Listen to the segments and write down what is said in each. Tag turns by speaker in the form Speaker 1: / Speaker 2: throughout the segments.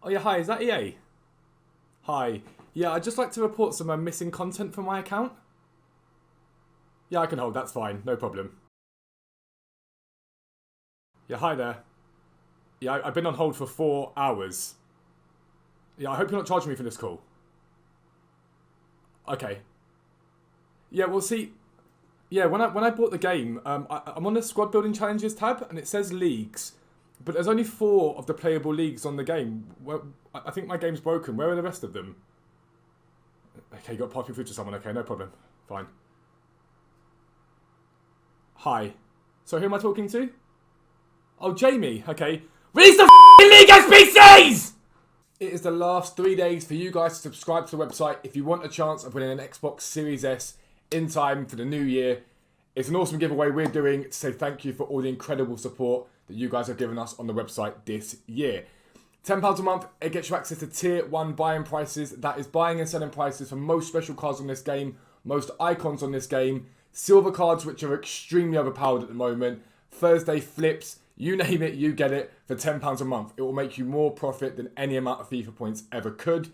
Speaker 1: Oh yeah, hi, is that EA? Hi. Yeah, I'd just like to report some missing content from my account. Yeah, I can hold, that's fine, no problem. Yeah, hi there. Yeah, I've been on hold for 4 hours. Yeah, I hope you're not charging me for this call. Okay. Yeah, well see, yeah, when I bought the game, I'm on the squad building challenges tab, and it says leagues. But there's only 4 of the playable leagues on the game. Well, I think my game's broken. Where are the rest of them? Okay, you got to pass me through to someone. Okay, no problem. Fine. Hi. So who am I talking to? Oh, Jamie. Okay. Release the League SBCs! It is the last 3 days for you guys to subscribe to the website if you want a chance of winning an Xbox Series S in time for the new year. It's an awesome giveaway we're doing to say thank you for all the incredible support that you guys have given us on the website this year. £10 a month, it gets you access to tier 1 buying prices. That is buying and selling prices for most special cards on this game, most icons on this game, silver cards which are extremely overpowered at the moment, Thursday flips, you name it, you get it for £10 a month. It will make you more profit than any amount of FIFA points ever could.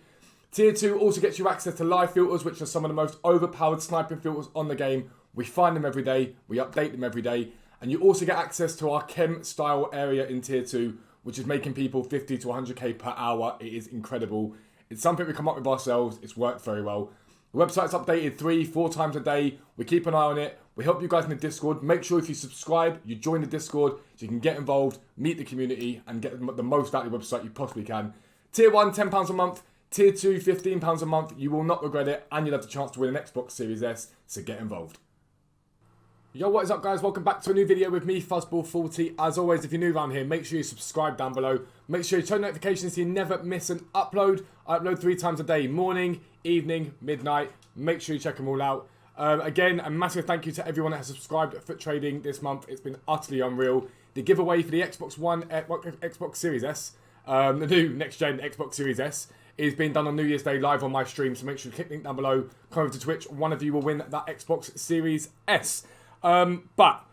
Speaker 1: Tier 2 also gets you access to live filters, which are some of the most overpowered sniping filters on the game. We find them every day, we update them every day, and you also get access to our chem style area in Tier 2, which is making people 50 to 100k per hour. It is incredible. It's something we come up with ourselves. It's worked very well. The website's updated 3-4 times a day. We keep an eye on it. We help you guys in the Discord. Make sure if you subscribe, you join the Discord so you can get involved, meet the community, and get the most out of the website you possibly can. Tier 1, £10 a month. Tier 2, £15 a month. You will not regret it, and you'll have the chance to win an Xbox Series S, so get involved. Yo, what is up guys? Welcome back to a new video with me, Fuzzball40. As always, if you're new around here, make sure you subscribe down below. Make sure you turn notifications so you never miss an upload. I upload 3 times a day, morning, evening, midnight. Make sure you check them all out. Again, a massive thank you to everyone that has subscribed at Foot Trading this month. It's been utterly unreal. The giveaway for the Xbox One, Xbox Series S, the new next-gen Xbox Series S, is being done on New Year's Day live on my stream. So make sure you click the link down below, come over to Twitch. One of you will win that Xbox Series S. But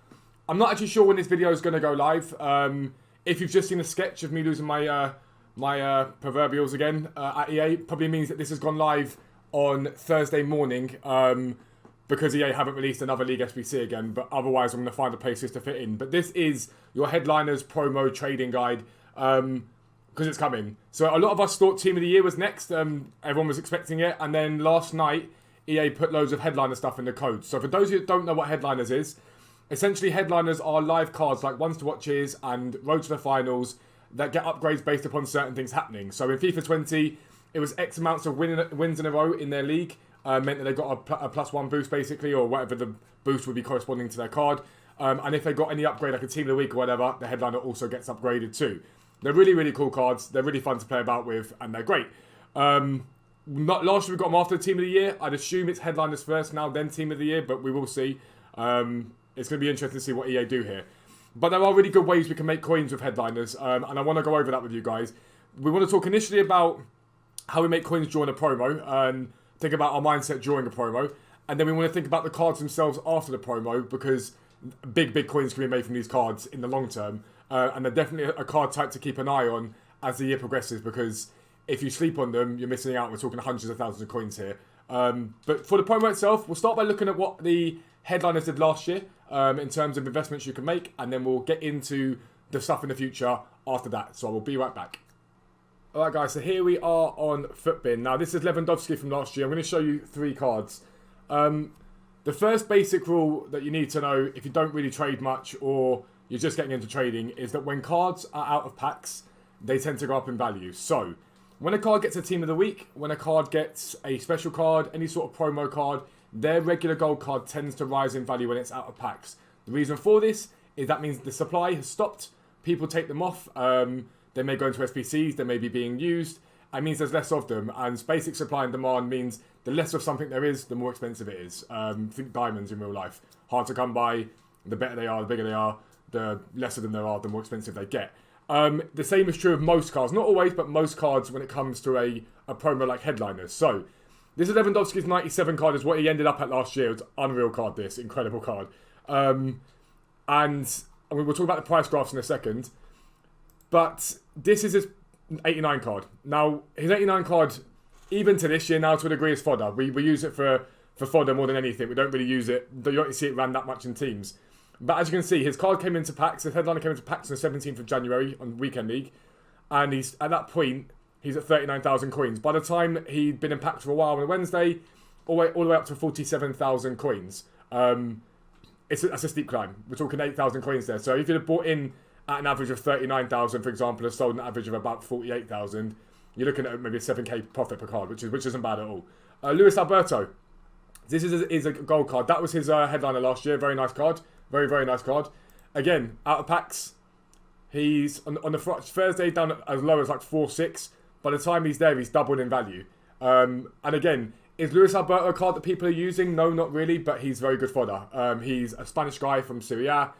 Speaker 1: I'm not actually sure when this video is going to go live. If you've just seen a sketch of me losing my proverbials again at EA, probably means that this has gone live on Thursday morning because EA haven't released another League SBC again. But otherwise, I'm going to find a place to fit in. But this is your headliners promo trading guide because it's coming. So a lot of us thought Team of the Year was next. Everyone was expecting it, and then last night EA put loads of headliner stuff in the code. So for those of you that don't know what headliners is, essentially headliners are live cards like ones to watches and road to the finals that get upgrades based upon certain things happening. So in FIFA 20, it was X amounts of wins in a row in their league, meant that they got a +1 boost basically, or whatever the boost would be corresponding to their card. And if they got any upgrade like a team of the week or whatever, the headliner also gets upgraded too. They're really, really cool cards. They're really fun to play about with, and they're great. Last year we got them after the Team of the Year. I'd assume it's headliners first now, then Team of the Year, but we will see. It's going to be interesting to see what EA do here. But there are really good ways we can make coins with headliners, and I want to go over that with you guys. We want to talk initially about how we make coins during a promo, and think about our mindset during a promo, and then we want to think about the cards themselves after the promo, because big coins can be made from these cards in the long term, and they're definitely a card type to keep an eye on as the year progresses, because if you sleep on them, you're missing out. We're talking hundreds of thousands of coins here. But for the promo itself, we'll start by looking at what the headliners did last year in terms of investments you can make, and then we'll get into the stuff in the future after that. So I will be right back. Alright guys, so here we are on Footbin. Now this is Lewandowski from last year. I'm going to show you 3 cards. The first basic rule that you need to know if you don't really trade much or you're just getting into trading is that when cards are out of packs, they tend to go up in value. So when a card gets a Team of the Week, when a card gets a special card, any sort of promo card, their regular gold card tends to rise in value when it's out of packs. The reason for this is that means the supply has stopped. People take them off. They may go into SBCs. They may be being used. It means there's less of them. And basic supply and demand means the less of something there is, the more expensive it is. Think diamonds in real life. Hard to come by. The better they are, the bigger they are. The less of them there are, the more expensive they get. The same is true of most cards. Not always, but most cards when it comes to a promo like headliners. So, this is Lewandowski's 97 card, is what he ended up at last year. It's an unreal card, this. Incredible card. And we'll talk about the price graphs in a second. But this is his 89 card. Now, his 89 card, even to this year now, to a degree, is fodder. We use it for fodder more than anything. We don't really use it. You don't see it ran that much in teams. But as you can see, his card came into packs. His headliner came into packs on the 17th of January on Weekend League. And he's at that point, he's at 39,000 coins. By the time he'd been in packs for a while on a Wednesday, all the way up to 47,000 coins. That's a steep climb. We're talking 8,000 coins there. So if you'd have bought in at an average of 39,000, for example, and sold an average of about 48,000, you're looking at maybe a 7k profit per card, which isn't bad at all. Luis Alberto. This is a gold card. That was his headliner last year. Very nice card. Very, very nice card. Again, out of packs, he's on the Thursday down at as low as like 4.6. By the time he's there, he's doubled in value. And again, is Luis Alberto a card that people are using? No, not really, but he's very good fodder. He's a Spanish guy from Serie A.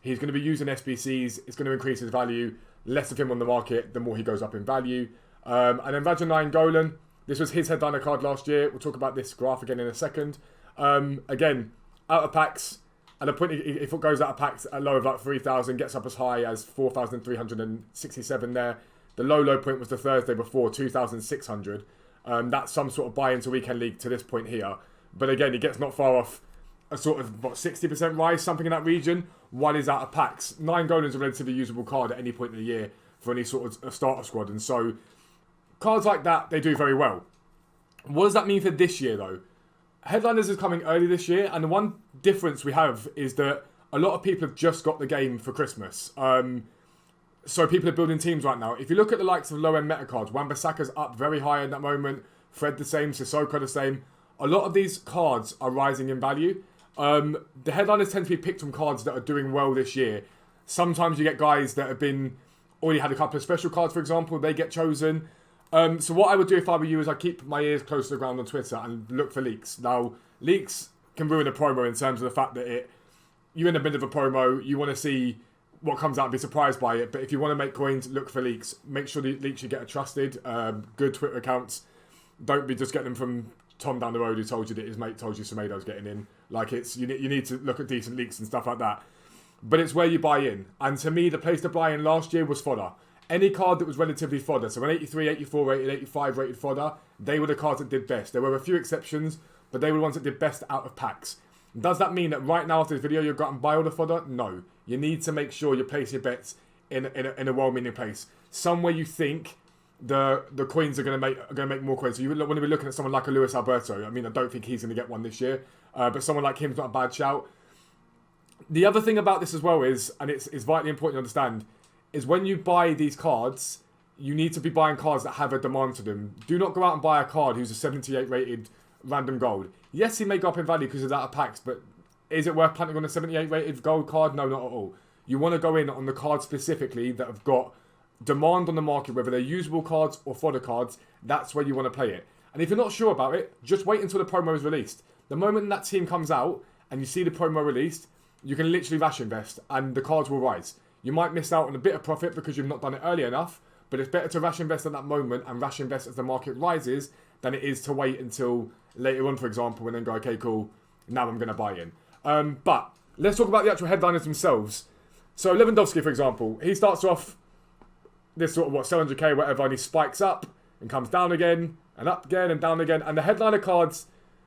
Speaker 1: He's going to be using SBCs. It's going to increase his value. Less of him on the market, the more he goes up in value. And then Rajan Nainggolan. This was his headliner card last year. We'll talk about this graph again in a second. Again, out of packs. At a point, if it goes out of packs at low of like 3,000, gets up as high as 4,367 there. The low point was the Thursday before, 2,600. That's some sort of buy into Weekend League to this point here. But again, he gets not far off a sort of, 60% rise, something in that region, while he's out of packs. Nainggolan's a relatively usable card at any point in the year for any sort of a starter squad. And so, cards like that, they do very well. What does that mean for this year, though? Headliners is coming early this year, and the one difference we have is that a lot of people have just got the game for Christmas. So people are building teams right now. If you look at the likes of low-end meta cards, Wan-Bissaka's up very high in that moment. Fred the same, Sissoko the same. A lot of these cards are rising in value. The headliners tend to be picked from cards that are doing well this year. Sometimes you get guys that have already had a couple of special cards, for example. They get chosen. So what I would do if I were you is I'd keep my ears close to the ground on Twitter and look for leaks. Now, leaks can ruin a promo in terms of the fact that you're in the middle of a promo, you want to see what comes out and be surprised by it. But if you want to make coins, look for leaks. Make sure the leaks you get are trusted, good Twitter accounts. Don't be just getting them from Tom down the road who told you that his mate told you Semedo's getting in. Like you need to look at decent leaks and stuff like that. But it's where you buy in. And to me, the place to buy in last year was fodder. Any card that was relatively fodder, so an 83, 84 rated, 85 rated fodder, they were the cards that did best. There were a few exceptions, but they were the ones that did best out of packs. Does that mean that right now after this video you'll go out and buy all the fodder? No. You need to make sure you place your bets in a well-meaning place. Somewhere you think the coins are going to make more coins. So you want to be looking at someone like a Luis Alberto. I mean, I don't think he's going to get one this year, but someone like him's not a bad shout. The other thing about this as well is, and it's vitally important to understand, is when you buy these cards, you need to be buying cards that have a demand to them. Do not go out and buy a card who's a 78 rated random gold. Yes, he may go up in value because of that of packs, but is it worth planting on a 78 rated gold card? No, not at all. You want to go in on the cards specifically that have got demand on the market, whether they're usable cards or fodder cards. That's where you want to play it. And if you're not sure about it, just wait until the promo is released. The moment that team comes out and you see the promo released, you can literally rash invest and the cards will rise. You might miss out on a bit of profit because you've not done it early enough, but it's better to rash invest at that moment and rash invest as the market rises than it is to wait until later on, for example, and then go, okay, cool, now I'm going to buy in. But let's talk about the actual headliners themselves. So Lewandowski, for example, he starts off this sort of, 700k, whatever, and he spikes up and comes down again, and up again, and down again. And the headliner cards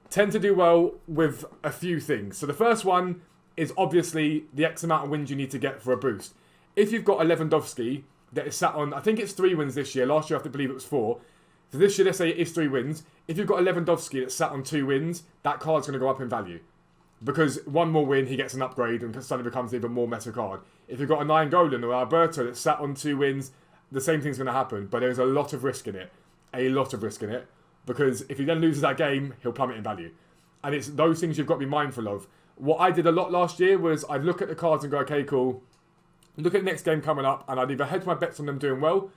Speaker 1: tend to do well with a few things. So the first one is obviously the X amount of wins you need to get for a boost. If you've got a Lewandowski that is sat on, I think it's 3 wins this year. Last year I have to believe it was 4. So this year, let's say it is 3 wins. If you've got a Lewandowski that's sat on 2 wins, that card's going to go up in value. Because one more win, he gets an upgrade and suddenly becomes an even more meta card. If you've got a Nainggolan or Alberto that's sat on 2 wins, the same thing's going to happen. But there's a lot of risk in it. A lot of risk in it. Because if he then loses that game, he'll plummet in value. And it's those things you've got to be mindful of. What I did a lot last year was I'd look at the cards and go, okay, cool. Look at the next game coming up, and I'd either hedge my bets on them doing well,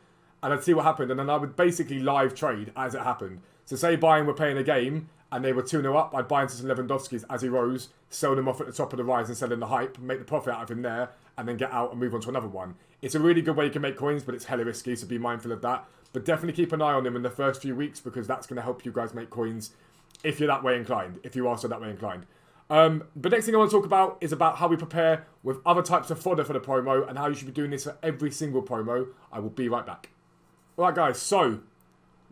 Speaker 1: and I'd see what happened, and then I would basically live trade as it happened. So say Bayern were playing a game, and they were 2-0 up, I'd buy into some Lewandowskis as he rose, sell them off at the top of the rise and sell in the hype, make the profit out of him there, and then get out and move on to another one. It's a really good way you can make coins, but it's hella risky, so be mindful of that. But definitely keep an eye on them in the first few weeks, because that's going to help you guys make coins if you're that way inclined, if you are so that way inclined. The next thing I want to talk about is about how we prepare with other types of fodder for the promo and how you should be doing this for every single promo. I will be right back. Right, guys, so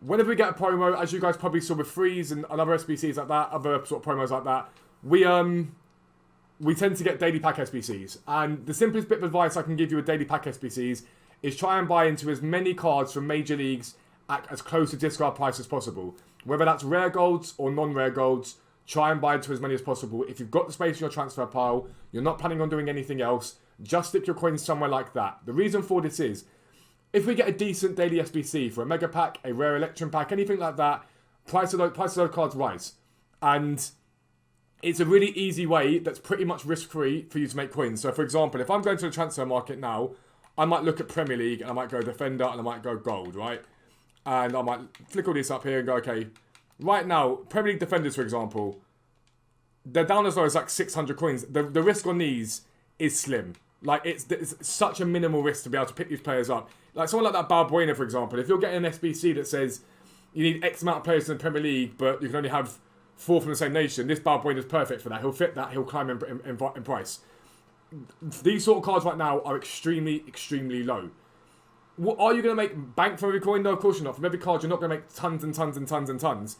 Speaker 1: whenever we get a promo, as you guys probably saw with Freeze and other SBCs like that, other sort of promos like that, we tend to get daily pack SBCs. And the simplest bit of advice I can give you with daily pack SBCs is try and buy into as many cards from major leagues at as close to discard price as possible. Whether that's rare golds or non-rare golds, try and buy into as many as possible. If you've got the space in your transfer pile, you're not planning on doing anything else, just stick your coins somewhere like that. The reason for this is, if we get a decent daily SBC for a mega pack, a rare Electrum pack, anything like that, price of those cards rise. And it's a really easy way that's pretty much risk-free for you to make coins. So, for example, if I'm going to the transfer market now, I might look at Premier League and I might go Defender and I might go Gold, right? And I might flick all this up here and go, okay, right now, Premier League Defenders, for example, they're down as low as like 600 coins. The risk on these is slim. Like, it's such a minimal risk to be able to pick these players up. Like, someone like that Balbuena, for example, if you're getting an SBC that says you need X amount of players in the Premier League, but you can only have 4 from the same nation, this Balbuena is perfect for that. He'll fit that. He'll climb in price. These sort of cards right now are extremely, extremely low. What, are you going to make bank from every coin? No, of course you're not. From every card, you're not going to make tons and tons and tons and tons.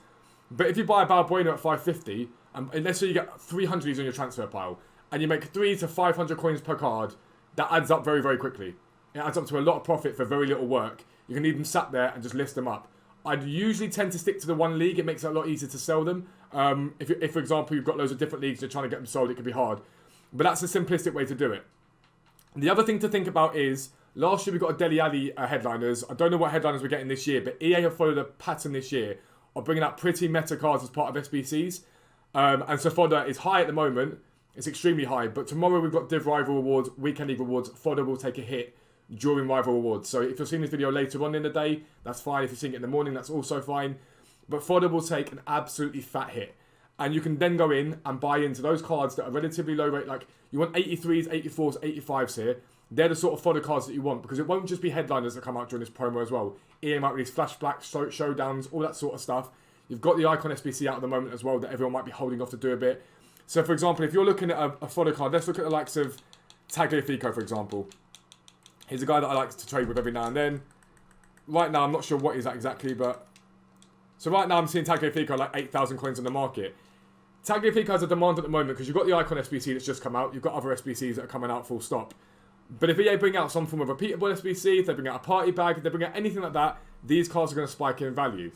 Speaker 1: But if you buy a Balbuena at 550, and let's say you get 300 of these on your transfer pile, and you make 300 to 500 coins per card, that adds up very, very quickly. It adds up to a lot of profit for very little work. You can leave them sat there and just list them up. I'd usually tend to stick to the one league. It makes it a lot easier to sell them. If, for example, you've got loads of different leagues, you're trying to get them sold, it could be hard. But that's a simplistic way to do it. The other thing to think about is, last year we got a Dele Alli headliners. I don't know what headliners we're getting this year, but EA have followed a pattern this year of bringing out pretty meta cards as part of SBCs. And so fodder is high at the moment. It's extremely high. But tomorrow we've got Div Rival Awards, Weekend League Awards. Fodder will take a hit during Rival Awards. So if you're seeing this video later on in the day, that's fine. If you're seeing it in the morning, that's also fine. But fodder will take an absolutely fat hit. And you can then go in and buy into those cards that are relatively low rate. Like, you want 83s, 84s, 85s here. They're the sort of fodder cards that you want, because it won't just be headliners that come out during this promo as well. EA might release flashbacks, showdowns, all that sort of stuff. You've got the Icon SBC out at the moment as well that everyone might be holding off to do a bit. So, for example, if you're looking at a fodder card, let's look at the likes of Tagliafico, for example. He's a guy that I like to trade with every now and then. Right now, I'm not sure what he's at exactly, but... So right now, I'm seeing Tagliafico like 8,000 coins on the market. Tagliafico has a demand at the moment because you've got the Icon SBC that's just come out. You've got other SBCs that are coming out full stop. But if EA bring out some form of repeatable SBC, if they bring out a party bag, if they bring out anything like that, these cards are going to spike in value.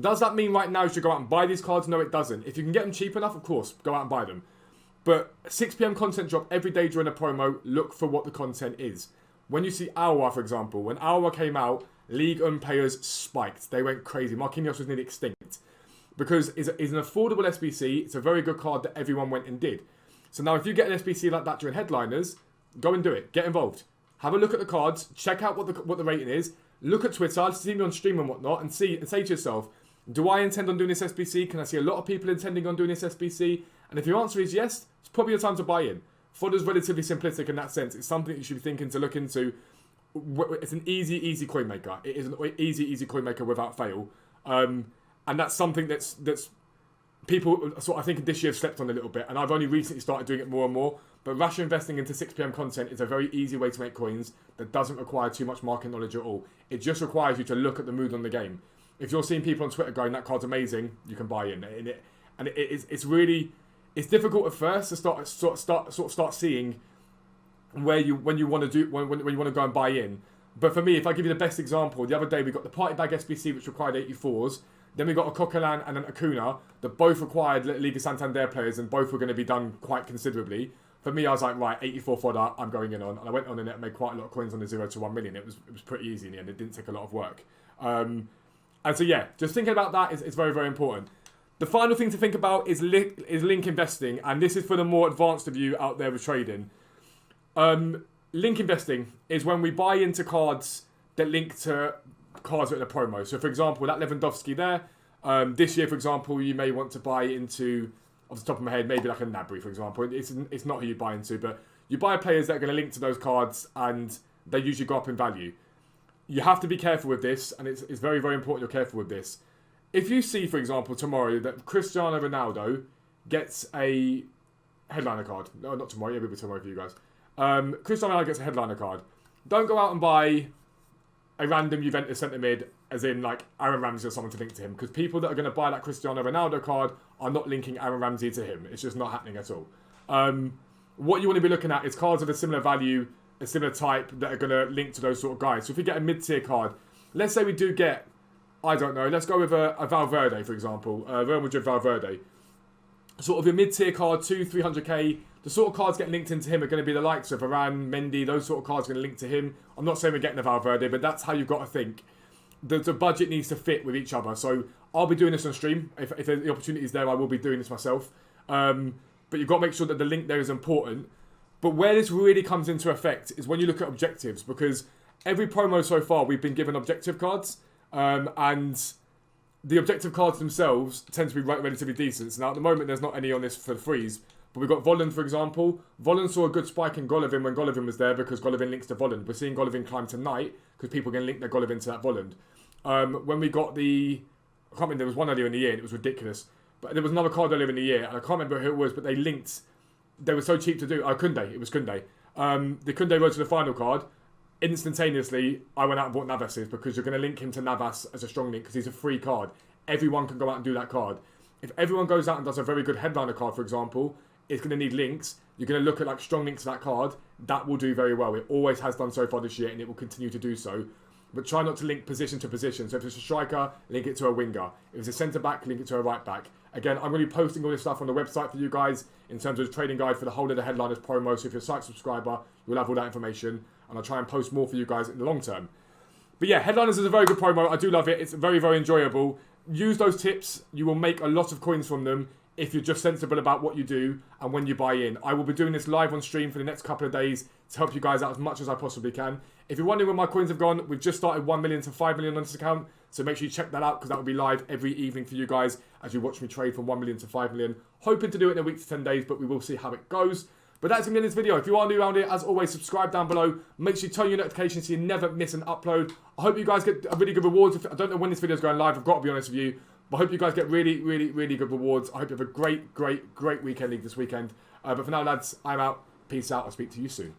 Speaker 1: Does that mean right now you should go out and buy these cards? No, it doesn't. If you can get them cheap enough, of course, go out and buy them. But 6 PM content drop every day during a promo. Look for what the content is. When you see Awa, for example, when Awa came out, League players spiked. They went crazy. Marquinhos was nearly extinct. Because it's an affordable SBC. It's a very good card that everyone went and did. So now if you get an SBC like that during headliners, go and do it. Get involved. Have a look at the cards. Check out what the rating is. Look at Twitter. See me on stream and whatnot. And say to yourself, do I intend on doing this SBC? Can I see a lot of people intending on doing this SBC? And if your answer is yes, it's probably your time to buy in. Fodder's relatively simplistic in that sense. It's something you should be thinking to look into. It's an easy coin maker. It is an easy coin maker without fail. And that's something that's people sort of, I think, this year have slept on a little bit. And I've only recently started doing it more and more. But rational investing into 6 PM content is a very easy way to make coins that doesn't require too much market knowledge at all. It just requires you to look at the mood on the game. If you're seeing people on Twitter going, that card's amazing, you can buy in. It's really, it's difficult at first to start seeing when you want to go and buy in. But for me, if I give you the best example, the other day we got the Party Bag SBC, which required 84s. Then we got a Coquelin and an Acuna that both required Liga Santander players, and both were going to be done quite considerably. For me, I was like, right, 84 fodder, I'm going in on. And I went on in it and made quite a lot of coins on the 0 to 1 million. It was pretty easy in the end. It didn't take a lot of work. And so, yeah, just thinking about that is very, very important. The final thing to think about is link investing. And this is for the more advanced of you out there with trading. Link investing is when we buy into cards that link to cards that are in a promo. So, for example, that Lewandowski there. This year, for example, you may want to buy into, off the top of my head, maybe like a Nabry, for example. It's not who you buy into, but you buy players that are going to link to those cards, and they usually go up in value. You have to be careful with this, and it's very, very important you're careful with this. If you see, for example, tomorrow that Cristiano Ronaldo gets a headliner card. No, not tomorrow. It will be tomorrow for you guys. Cristiano Ronaldo gets a headliner card. Don't go out and buy a random Juventus centre mid, as in like Aaron Ramsey or someone to link to him. Because people that are going to buy that Cristiano Ronaldo card are not linking Aaron Ramsey to him. It's just not happening at all. What you want to be looking at is cards of a similar value, a similar type, that are going to link to those sort of guys. So if you get a mid-tier card, let's say we do get, I don't know, let's go with a Valverde, for example. Real Madrid Valverde. Sort of a mid-tier card, 200-300k. The sort of cards getting linked into him are going to be the likes of Varane, Mendy, those sort of cards are going to link to him. I'm not saying we're getting a Valverde, but that's how you've got to think. The budget needs to fit with each other. So I'll be doing this on stream. If the opportunity is there, I will be doing this myself. But you've got to make sure that the link there is important. But where this really comes into effect is when you look at objectives, because every promo so far we've been given objective cards, and the objective cards themselves tend to be relatively decent. So now at the moment there's not any on this for the freeze, but we've got Volland, for example. Volland saw a good spike in Golovin when Golovin was there, because Golovin links to Volland. We're seeing Golovin climb tonight because people are going to link their Golovin to that Volland. When we got I can't remember, there was one earlier in the year and it was ridiculous. But there was another card earlier in the year, and I can't remember who it was, but they linked. They were so cheap to do. Koundé. It was Koundé. The Koundé road to the final card. Instantaneously, I went out and bought Navas's, because you're going to link him to Navas as a strong link because he's a free card. Everyone can go out and do that card. If everyone goes out and does a very good headliner card, for example, it's going to need links. You're going to look at like strong links to that card. That will do very well. It always has done so far this year, and it will continue to do so. But try not to link position to position. So if it's a striker, link it to a winger. If it's a centre-back, link it to a right-back. Again, I'm going to be posting all this stuff on the website for you guys in terms of the trading guide for the whole of the headliners promo. So if you're a site subscriber, you'll have all that information. And I'll try and post more for you guys in the long term. But yeah, headliners is a very good promo. I do love it. It's very, very enjoyable. Use those tips. You will make a lot of coins from them if you're just sensible about what you do and when you buy in. I will be doing this live on stream for the next couple of days to help you guys out as much as I possibly can. If you're wondering where my coins have gone, we've just started 1 million to 5 million on this account. So make sure you check that out, because that will be live every evening for you guys as you watch me trade from 1 million to 5 million. Hoping to do it in a week to 10 days, but we will see how it goes. But that's going to be in this video. If you are new around here, as always, subscribe down below. Make sure you turn your notifications so you never miss an upload. I hope you guys get a really good rewards. I don't know when this video is going live, I've got to be honest with you. But I hope you guys get really, really, really good rewards. I hope you have a great, great, great weekend league this weekend. But for now, lads, I'm out. Peace out. I'll speak to you soon.